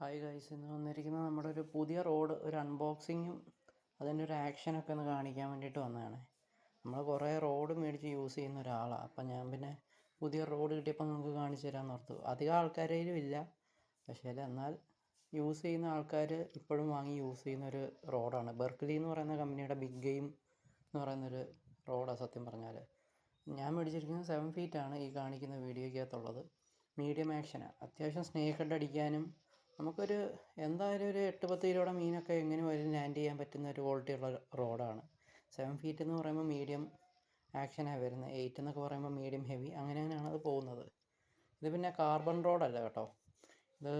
Hi guys, ഇന്ന് വന്നിരിക്കുന്നത് നമ്മുടെ ഒരു പുതിയ റോഡ് ഒരു അൺബോക്സിങ്ങും അതിൻ്റെ ഒരു ആക്ഷനൊക്കെ ഒന്ന് കാണിക്കാൻ വേണ്ടിയിട്ട് വന്നതാണ്. നമ്മൾ കുറേ റോഡ് മേടിച്ച് യൂസ് ചെയ്യുന്ന ഒരാളാണ്. അപ്പം ഞാൻ പിന്നെ പുതിയ റോഡ് കിട്ടിയപ്പോൾ നമുക്ക് കാണിച്ചു തരാമെന്ന് ഓർത്തു. അധികം ആൾക്കാരും ഇല്ല, പക്ഷേ എന്നാൽ യൂസ് ചെയ്യുന്ന ആൾക്കാർ ഇപ്പോഴും വാങ്ങി യൂസ് ചെയ്യുന്ന ഒരു റോഡാണ്. ബെർക്ക്ലി എന്ന് പറയുന്ന കമ്പനിയുടെ ബിഗ് ഗെയിം എന്ന് പറയുന്നൊരു റോഡാണ്. സത്യം പറഞ്ഞാൽ ഞാൻ മേടിച്ചിരിക്കുന്നത് 7 ഫീറ്റാണ് ഈ കാണിക്കുന്ന വീഡിയോയ്ക്കകത്തുള്ളത്. മീഡിയം ആക്ഷനാണ്. അത്യാവശ്യം സ്നേക്ക് ഹെഡ് അടിക്കാനും നമുക്കൊരു എന്തായാലും ഒരു 8-10 കിലോയുടെ മീനൊക്കെ എങ്ങനെ വരും ലാൻഡ് ചെയ്യാൻ പറ്റുന്ന ഒരു ക്വാളിറ്റിയുള്ള റോഡാണ്. 7 ഫീറ്റ് എന്ന് പറയുമ്പോൾ മീഡിയം ആക്ഷനാണ് വരുന്നത്. 8 എന്നൊക്കെ പറയുമ്പോൾ മീഡിയം ഹെവി, അങ്ങനെയാണ് അത് പോകുന്നത്. ഇത് പിന്നെ കാർബൺ റോഡല്ല കേട്ടോ, ഇത്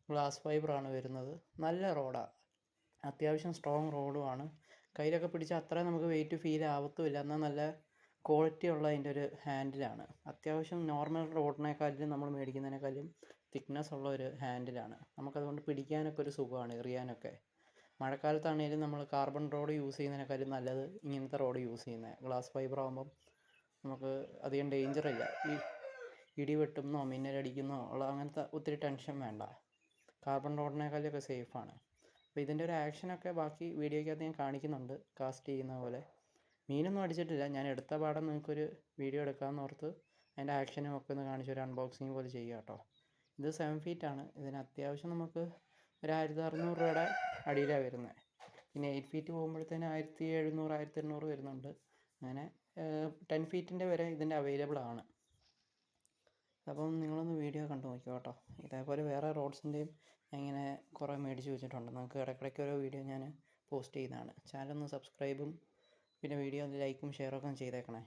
ഗ്ലാസ് ഫൈബറാണ് വരുന്നത്. നല്ല റോഡാണ്, അത്യാവശ്യം സ്ട്രോങ് റോഡുമാണ്. കയ്യിലൊക്കെ പിടിച്ചാൽ അത്രയും നമുക്ക് വെയിറ്റ് ഫീൽ ആവത്തുമില്ല. എന്നാൽ നല്ല ക്വാളിറ്റി ഉള്ള അതിൻ്റെ ഒരു ഹാൻഡിലാണ്. അത്യാവശ്യം നോർമൽ റോഡിനേക്കാളും നമ്മൾ മേടിക്കുന്നതിനേക്കാളും തിക്നെസ് ഉള്ള ഒരു ഹാൻഡിലാണ്. നമുക്കതുകൊണ്ട് പിടിക്കാനൊക്കെ ഒരു സുഖമാണ്, എറിയാനൊക്കെ. മഴക്കാലത്താണെങ്കിലും നമ്മൾ കാർബൺ റോഡ് യൂസ് ചെയ്യുന്നതിനേക്കാളും നല്ലത് ഇങ്ങനത്തെ റോഡ് യൂസ് ചെയ്യുന്നത്. ഗ്ലാസ് ഫൈബർ ആകുമ്പം നമുക്ക് അധികം ഡേഞ്ചറില്ല. ഈ ഇടി വെട്ടുന്നോ മിന്നലടിക്കുന്നോ ഉള്ള അങ്ങനത്തെ ഒത്തിരി ടെൻഷൻ വേണ്ട. കാർബൺ റോഡിനേക്കാളൊക്കെ സേഫാണ്. അപ്പോൾ ഇതിൻ്റെ ഒരു ആക്ഷനൊക്കെ ബാക്കി വീഡിയോയ്ക്കകത്ത് ഞാൻ കാണിക്കുന്നുണ്ട്, കാസ്റ്റ് ചെയ്യുന്ന പോലെ. മീനൊന്നും അടിച്ചിട്ടില്ല, ഞാൻ എടുത്ത പാടം നിങ്ങൾക്കൊരു വീഡിയോ എടുക്കാമെന്ന് ഓർത്ത് അതിൻ്റെ ആക്ഷനും ഒക്കെ ഒന്ന് കാണിച്ച് ഒരു അൺബോക്സിങ് പോലെ ചെയ്യുക കേട്ടോ. ഇത് 7 ഫീറ്റാണ്. ഇതിന് അത്യാവശ്യം നമുക്ക് ഒരു 1600 രൂപയുടെ അടിയിലാണ് വരുന്നത്. പിന്നെ 8 ഫീറ്റ് പോകുമ്പോഴത്തേന് 1700 1800 വരുന്നുണ്ട്. അങ്ങനെ 10 ഫീറ്റിൻ്റെ വരെ ഇതിൻ്റെ അവൈലബിൾ ആണ്. അപ്പം നിങ്ങളൊന്ന് വീഡിയോ കണ്ടു നോക്കിയോ കേട്ടോ. ഇതേപോലെ വേറെ റോഡ്സിൻ്റെയും ഇങ്ങനെ കുറേ മേടിച്ച് വെച്ചിട്ടുണ്ട്. നമുക്ക് ഇടയ്ക്കിടയ്ക്ക് ഓരോ വീഡിയോ ഞാൻ പോസ്റ്റ് ചെയ്യുന്നതാണ്. ചാനലൊന്ന് സബ്സ്ക്രൈബും പിന്നെ വീഡിയോ ഒന്ന് ലൈക്കും ഷെയറൊക്കെ ചെയ്തേക്കണേ.